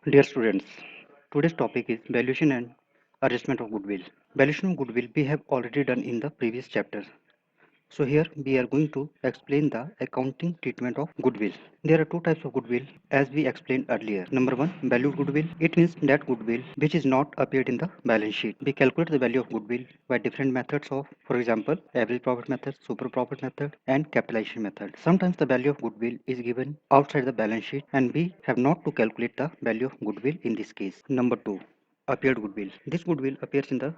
Dear students, today's topic is valuation and adjustment of goodwill. Valuation of goodwill we have already done in the previous chapter. So here we are going to explain the accounting treatment of goodwill. There are two types of goodwill as we explained earlier. Number one, valued goodwill. It means that goodwill which is not appeared in the balance sheet. We calculate the value of goodwill by different methods of, for example, average profit method, super profit method, and capitalization method. Sometimes the value of goodwill is given outside the balance sheet and we have not to calculate the value of goodwill in this case. Number two, appeared goodwill. This goodwill appears in the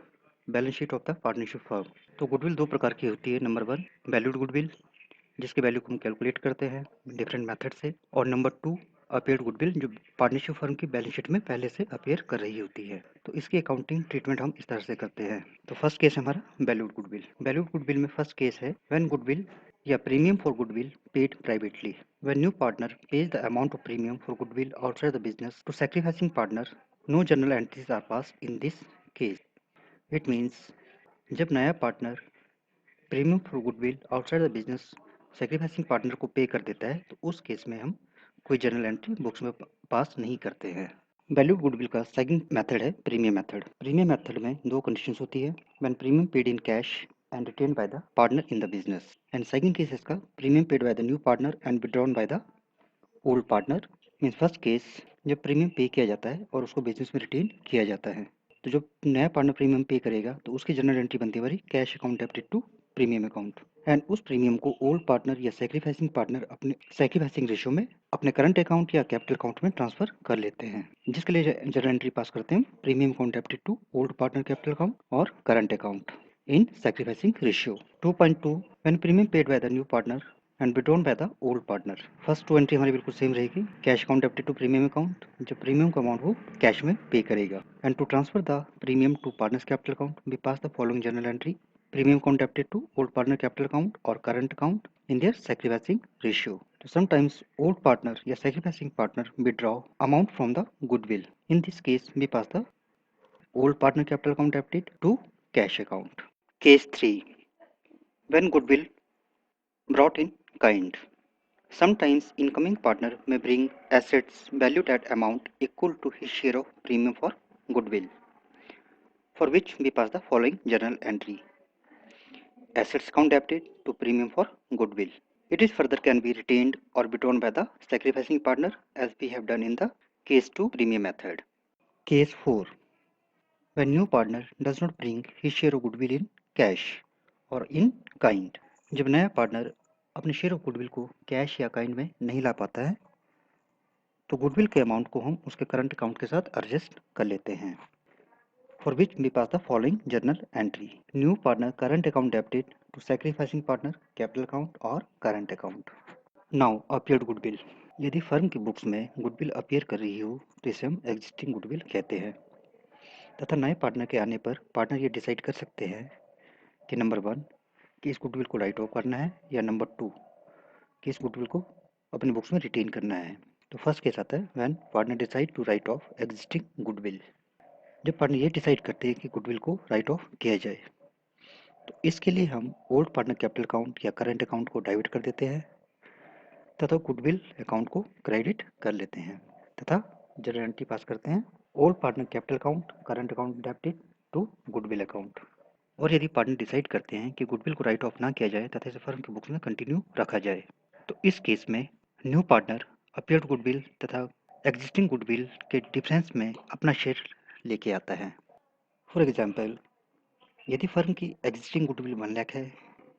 balance sheet of the partnership firm. तो goodwill दो प्रकार की होती है। Number one, valued goodwill, जिसकी value को हम calculate करते हैं डिफरेंट मेथड से। और नंबर टू, अपेयर्ड गुडविल, जो पार्टनरशिप फर्म की बैलेंस शीट में पहले से अपेयर कर रही होती है। तो इसकी अकाउंटिंग ट्रीटमेंट हम इस तरह से करते हैं। तो फर्स्ट केस है हमारा वैल्यूड गुडविल। वैल्यूड गुडविल में फर्स्ट केस है व्हेन गुडविल या premium for goodwill paid privately. When new partner pays the amount of premium for goodwill outside the business to sacrificing partner, no journal entries are passed in this case. It means जब नया partner premium for goodwill outside the business sacrificing partner को पे कर देता है तो उस case में हम कोई जर्नल एंट्री बुक्स में पास नहीं करते हैं। वैल्यूड गुडविल का सेकंड मेथड है प्रीमियम मेथड। प्रीमियम मेथड में दो कंडीशंस होती है, when premium paid in cash and retain by the partner in the business. And second case इसका premium paid by the new partner and withdrawn by the old partner. Mean first case जब premium pay किया जाता है और उसको business में retain किया जाता है, तो जब नया पार्टनर प्रीमियम पे करेगा तो उसकी जनरल एंट्री बनती है हमारी cash account debited to premium account. And उस प्रीमियम को ओल्ड पार्टनर या सेक्रीफाइसिंग पार्टनर अपने सेक्रीफाइसिंग रेशियो में अपने करंट अकाउंट या कैपिटल अकाउंट में ट्रांसफर कर लेते हैं, जिसके लिए जनरल एंट्री पास करते हैं premium account debited to old partner capital account और current account in sacrificing ratio. 2.2, when premium paid by the new partner and withdrawn by the old partner. First two entry हमारी बिल्कुल same रहेगी, cash account debited to premium account, जब premium का amount वो cash में pay करेगा। And to transfer the premium to partners capital account we pass the following journal entry, premium account debited to old partner capital account और current account in their sacrificing ratio. So sometimes old partner या sacrificing partner withdraw amount from the goodwill. In this case, we pass the old partner capital account debited to cash account. Case 3. When goodwill brought in kind. Sometimes incoming partner may bring assets valued at amount equal to his share of premium for goodwill, for which we pass the following journal entry. Assets account debited to premium for goodwill. It is further can be retained or withdrawn by the sacrificing partner as we have done in the case 2 premium method. Case 4. When new partner does not bring his share of goodwill in cash or in kind. जब नया partner अपने share of goodwill को cash या kind में नहीं ला पाता है तो गुडविल के अमाउंट को हम उसके करंट अकाउंट के साथ एडजस्ट कर लेते हैं, for which we pass the following journal entry. New partner current account debited to sacrificing partner capital account or current account. Now appeared goodwill. यदि फर्म की बुक्स में गुडविल अपीयर कर रही हो तो इसे हम एग्जिस्टिंग गुडविल कहते हैं, तथा नए पार्टनर के आने पर पार्टनर ये डिसाइड कर सकते हैं कि नंबर वन कि इस गुडविल को राइट ऑफ करना है या नंबर टू कि इस गुडविल को अपने बुक्स में रिटेन करना है। तो फर्स्ट केस आता है when partner decide to write off existing goodwill. जब पार्टनर ये डिसाइड करते हैं कि गुडविल को राइट ऑफ किया जाए तो इसके लिए हम ओल्ड पार्टनर कैपिटल अकाउंट या करंट अकाउंट को डाइवर्ट कर देते हैं तथा गुडविल अकाउंट को क्रेडिट कर लेते हैं तथा जर्नल एंट्री पास करते हैं old partner capital account current account debited to goodwill account. और यदि पार्टनर डिसाइड करते हैं कि गुडविल को राइट ऑफ ना किया जाए तथा इसे फर्म की बुक्स में कंटिन्यू रखा जाए तो इस केस में न्यू पार्टनर अपीयर्ड गुडविल तथा एग्जिस्टिंग गुडविल के डिफरेंस में अपना शेयर लेके आता है। फॉर एग्जाम्पल, यदि फर्म की एग्जिस्टिंग गुडविल 1 लाख है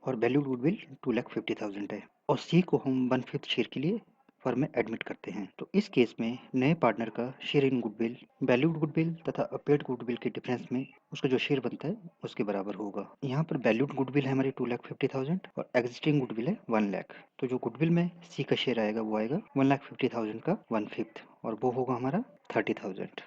और वैल्यूड गुडविल 2,50,000 है और सी को हम 1/5 शेयर के लिए फर्म में एडमिट करते हैं तो इस केस में नए पार्टनर का share in goodwill valued goodwill तथा अपेयर्ड गुडविल के डिफरेंस में उसका जो शेयर बनता है उसके बराबर होगा। यहाँ पर वैल्यूड गुडविल है हमारी 2,50,000 और एग्जिस्टिंग गुडविल है 1 लाख, तो जो गुडविल में सी का शेयर आएगा वो आएगा 1,50,000 का 1/5 और वो होगा हमारा 30,000।